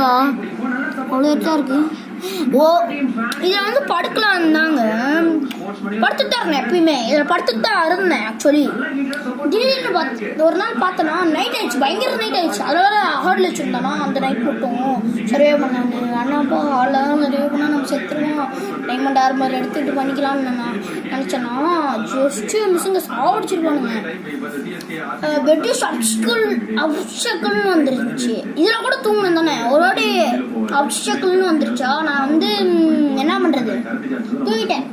ஐயோ அவ்வளோ எச்சா இருக்கு. ஓ இதில் வந்து படுக்கலாம் இருந்தாங்க, படுத்துட்டு தான் இருந்தேன். எப்பயுமே இதில் படுத்துட்டு தான் இருந்தேன். ஆக்சுவலி திடீர்னு ஒரு நாள் பார்த்தோன்னா நைட் ஆயிடுச்சு, பயங்கர நைட் ஆயிடுச்சு. அதோட ஹார்டில் வச்சுருந்தோன்னா அந்த நைட் மட்டும் சர்வே பண்ணாங்க. அண்ணாப்பா ஹாலில் சர்வே பண்ணால் நம்ம செத்துருவோம், டைமண்ட் ஆர்மர் எடுத்துகிட்டு பண்ணிக்கலாம்னு நான் நினச்சேன்னா ஜஸ்ட்டு மிஸ்ஸுங்க சாவடிச்சிருப்பானுங்க. பெட்டிஷ் அப்சக்கல்னு வந்துருந்துச்சு. இதில் கூட தூங்கணும் தானே, ஒரு வாட்டி அப்சக்கல்னு வந்துருச்சா. நான் வந்து என்ன பண்ணுறது, தூங்கிட்டேன்.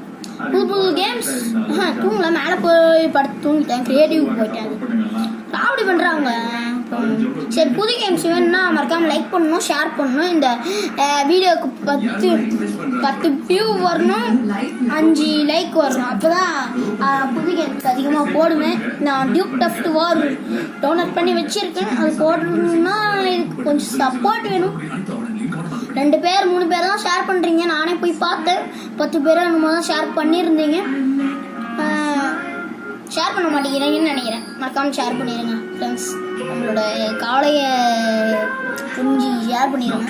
புது புது கேம்ஸ் தூங்கல, மேலே போய் படுத்து தூங்கிட்டேன். கிரியேட்டிவ் போயிட்டேன். அப்படி பண்ணுறாங்க. சரி, புது கேம்ஸ் வேணும்னா மறக்காமல் லைக் பண்ணணும், ஷேர் பண்ணணும். இந்த வீடியோவுக்கு 10 வியூ வரணும், 5 லைக் வரணும். அப்போ தான் புது கேம்ஸ் அதிகமாக போடுவேன். நான் டியூக் டஃப்ட் வார் டவுன்லோட் பண்ணி வச்சுருக்கேன். அது போடணும்னா இதுக்கு கொஞ்சம் சப்போர்ட் வேணும். 2 பேர் 3 பேர் தான் ஷேர் பண்ணுறீங்க. நானே போய் பார்த்தேன், 10 பேர் நம்ம தான் ஷேர் பண்ணியிருந்தீங்க. ஷேர் பண்ண மாட்டேங்கிறீங்கன்னு நினைக்கிறேன். மறக்காமல் ஷேர் பண்ணிடுங்க ஃப்ரெண்ட்ஸ். உங்களோட கவலையை புரிஞ்சு ஷேர் பண்ணிடுங்க.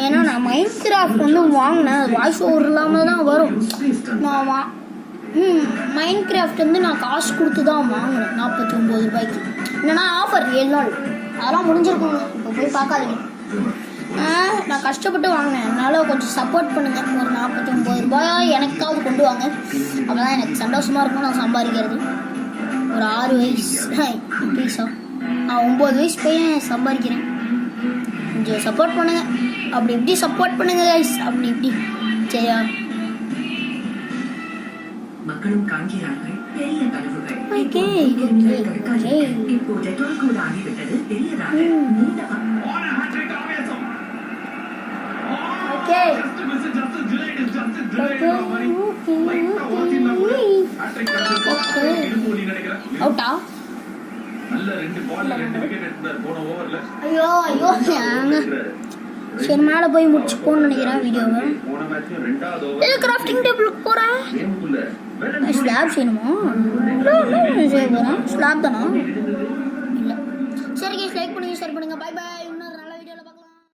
ஏன்னா நான் மைண்ட் கிராஃப்ட் வந்து வாங்கினேன், அது வாய்ஸ் ஓவர் இல்லாமல் தான் வரும். நான் மைண்ட் கிராஃப்ட் வந்து நான் காசு கொடுத்து தான் வாங்கினேன், 49 ரூபாய்க்கு. என்னன்னா ஆஃபர் 7 நாள், அதெல்லாம் முடிஞ்சிருக்குங்க. இப்போ போய் பார்க்காதீங்க. நான் கஷ்டப்பட்டு வாங்கினேன், அதனால் கொஞ்சம் சப்போர்ட் பண்ணுங்கள். ஒரு 49 ரூபாயா எனக்காவது கொண்டு வாங்க, அப்போ தான் எனக்கு சந்தோஷமாக இருக்கும். நான் சம்பாதிக்கிறது ஒரு 6 வயசு ப்ளீஸா, நான் 9 வயசு போய் சம்பாதிக்கிறேன். கொஞ்சம் சப்போர்ட் பண்ணுங்கள். அப்படி இப்படி சப்போர்ட் பண்ணுங்கள் கைஸ், அப்படி இப்படி. சரியா? மக்களும் காண்கிறார்கள் பெரிய கனவுகள். ஓகே இப்போது தொடர்பு ஆகிவிட்டது. பெரியதாக அவுட்டா? ஐயோ ஐயோ, சரி மேலே போய் முடிச்சுப்போன்னு நினைக்கிறேன் வீடியோவை. இது கிராஃப்டிங் டேபிளுக்கு போகிறேன். ஸ்லாப் செய்யணுமா? செய்ய போகிறேன். ஸ்லாப் தானா? இல்லை. சரி கைஸ், லைக் பண்ணுங்கள், ஷேர் பண்ணுங்கள். Bye by.